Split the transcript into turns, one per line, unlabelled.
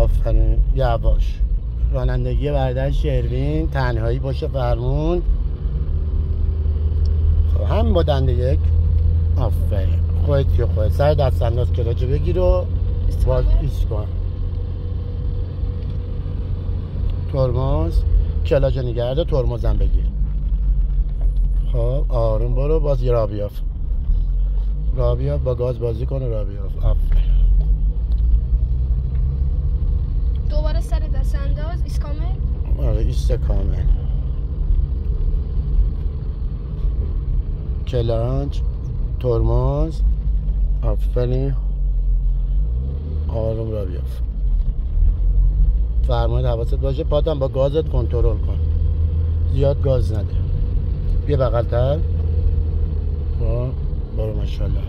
آفرین. یواش. رانندگی برادر شروین، تنهایی پشت فرمون. خب هم با دنده یک. آفرین. خودت سر دست انداز کلاچو بگیر و باز ایست کن. ترمز کلاچو نگرده، ترمزم بگیر. خب آروم برو. باز یه راه بیاف با گاز بازی کنه. راه بیاف. آفرین.
دوباره سر دست انداز. ایست کامل.
آره ایست کامل. کلانچ، ترمز. آفرین. آروم راه بیاف. فرمایت حواست باشه پاتم با گازت کنترل کن، زیاد گاز نده. بیا بغل‌تر. برو ماشاءالله.